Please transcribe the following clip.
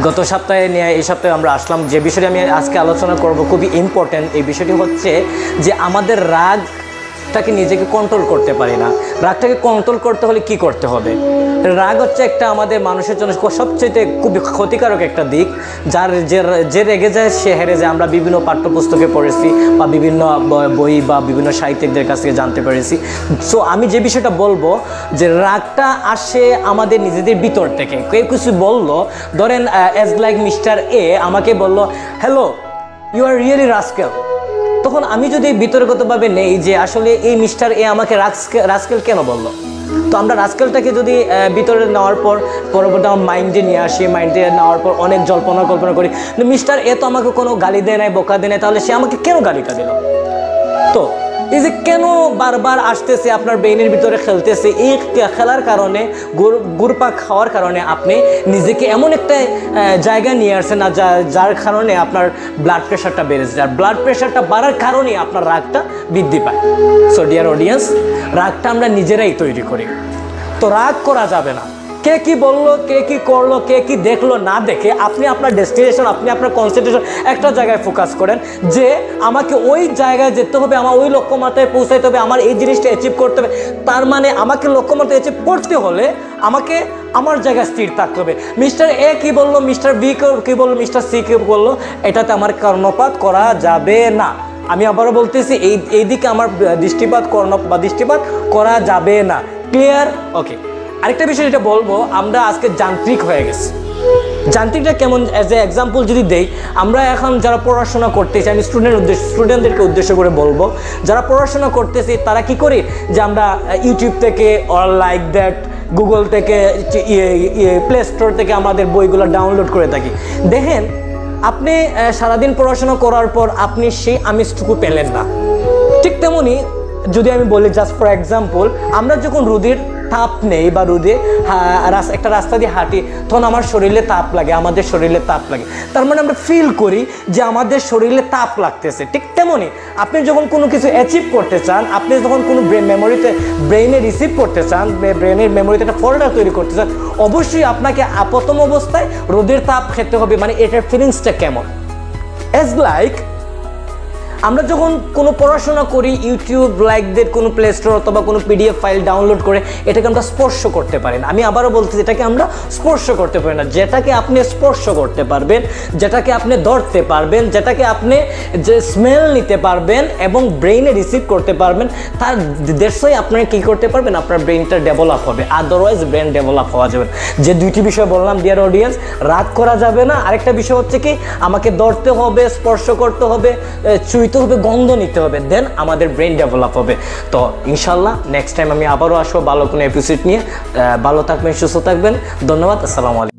গত সপ্তাহে নিয়ে এই সপ্তাহে আমরা আসলাম যে বিষয়টি আমি আজকে আলোচনা করব খুবই ইম্পর্ট্যান্ট। এই বিষয়টি হচ্ছে যে আমাদের রাগটাকে নিজেকে কন্ট্রোল করতে পারি না। রাগটাকে কন্ট্রোল করতে হলে কি করতে হবে? রাগ হচ্ছে একটা আমাদের মানুষের জন্য সবচেয়ে খুবই ক্ষতিকারক একটা দিক। যে রেগে যায় সে হেরে যায়। আমরা বিভিন্ন পাঠ্যপুস্তকে পড়েছি বা বিভিন্ন বই বা বিভিন্ন সাহিত্যিকদের কাছ থেকে জানতে পেরেছি। সো আমি যে বিষয়টা বলবো যে রাগটা আসে আমাদের নিজেদের ভিতর থেকে। কেউ কিছু বললো, ধরেন অ্যাজ লাইক মিস্টার এ আমাকে বললো, hello you are really rascal. তখন আমি যদি বিতর্কগতভাবে নেই যে আসলে এই মিস্টার এ আমাকে রাস্কেল কেন বললো, তো আমরা রাস্কেলটাকে যদি ভিতরে নেওয়ার পর পরবর্তী আমার মাইন্ডে নিয়ে আসি, মাইন্ডে নেওয়ার পর অনেক জল্পনা কল্পনা করি, মিস্টার এ তো আমাকে কোনো গালি দেয় নাই, বোকা দেয় নাই, তাহলে সে আমাকে কেন গালিটা দিল? তো এই যে কেন বারবার আসতেছে আপনার ব্রেইনের ভিতরে খেলতেছে, এই খেলার কারণে ঘুরপাক খাওয়ার কারণে আপনি নিজেকে এমন একটা জায়গায় নিয়ে আসছেন না যার কারণে আপনার ব্লাড প্রেশারটা বেড়েছে। আর ব্লাড প্রেশারটা বাড়ার কারণেই আপনার রাগটা বৃদ্ধি পায়। সো ডিয়ার অডিয়েন্স, রাগটা আমরা নিজেরাই তৈরি করি। তো রাগ করা যাবে না। কে কি বললো, কে কি করলো, কে কি দেখলো না দেখে আপনি আপনার ডেস্টিনেশন, আপনি আপনার কনসেন্ট্রেশন একটা জায়গায় ফোকাস করেন যে আমাকে ওই জায়গায় যেতে হবে, আমার ওই লক্ষ্যমাত্রায় পৌঁছাইতে হবে, আমার এই জিনিসটা অ্যাচিভ করতে হবে। তার মানে আমাকে লক্ষ্যমাত্রা অ্যাচিভ করতে হলে আমাকে আমার জায়গায় স্থির থাকতে হবে। মিস্টার এ কী বললো, মিস্টার বি কী বললো, মিস্টার সি কী বললো, এটাতে আমার কর্ণপাত করা যাবে না। আমি আবারও বলতেছি, এই দিকে আমার দৃষ্টিপাত করা যাবে না। ক্লিয়ার? ওকে। আরেকটা বিষয় যেটা বলবো, আমরা আজকে যান্ত্রিক হয়ে গেছি। যান্ত্রিকটা কেমন? অ্যাজ এ এক্সাম্পল যদি দেই, আমরা এখন যারা পড়াশোনা করতেছি, আমি স্টুডেন্টদেরকে উদ্দেশ্য করে বলবো, যারা পড়াশোনা করতেছি তারা কি করি যে আমরা ইউটিউব থেকে অর লাইক দ্যাট গুগল থেকে প্লে স্টোর থেকে আমাদের বইগুলো ডাউনলোড করে থাকি। দেখেন, আপনি সারাদিন পড়াশোনা করার পর আপনি সেই আমেজটুকু পেলেন না। ঠিক তেমনি যদি আমি বলি, জাস্ট ফর এক্সাম্পল, আমরা যখন রোদের তাপ নেই বা রোদে একটা রাস্তা দিয়ে হাঁটি, তখন আমার শরীরে তাপ লাগে, আমাদের শরীরে তাপ লাগে। তার মানে আমরা ফিল করি যে আমাদের শরীরে তাপ লাগতেছে। ঠিক তেমনি আপনি যখন কোনো কিছু অ্যাচিভ করতে চান, আপনি যখন কোনো ব্রেইনে রিসিভ করতে চান, ব্রেনের মেমোরিতে একটা ফোল্ডার তৈরি করতে চান, অবশ্যই আপনাকে প্রথম অবস্থায় রোদের তাপ খেতে হবে। মানে এটার ফিলিংসটা কেমন? অ্যাজ লাইক আমরা যখন কোনো পড়াশোনা করি, ইউটিউব লাইকদের কোনো প্লে স্টোর অথবা কোনো পিডিএফ ফাইল ডাউনলোড করে এটাকে আমরা স্পর্শ করতে পারি না। আমি আবারও বলতেছি, এটাকে আমরা স্পর্শ করতে পারি না। যেটাকে আপনি স্পর্শ করতে পারবেন, যেটাকে আপনি ধরতে পারবেন, যেটাকে আপনি যে স্মেল নিতে পারবেন এবং ব্রেইনে রিসিভ করতে পারবেন, তার দেশই আপনার কী করতে পারবেন, আপনার ব্রেইনটা ডেভেলপ হবে। আদারওয়াইজ ব্রেন ডেভেলপ হওয়া যাবে না। যে দুইটি বিষয় বললাম ডিয়ার অডিয়েন্স, রাগ করা যাবে না। আরেকটা বিষয় হচ্ছে কি, আমাকে ধরতে হবে, স্পর্শ করতে হবে, হবে, গন্ধ নিতে হবে, দেন আমাদের ব্রেন ডেভেলপ হবে। তো ইনশাল্লাহ নেক্সট টাইম আমি আবারও আসবো ভালো কোনো এপিসোড নিয়ে। ভালো থাকবেন, সুস্থ থাকবেন। ধন্যবাদ। আসসালামু আলাইকুম।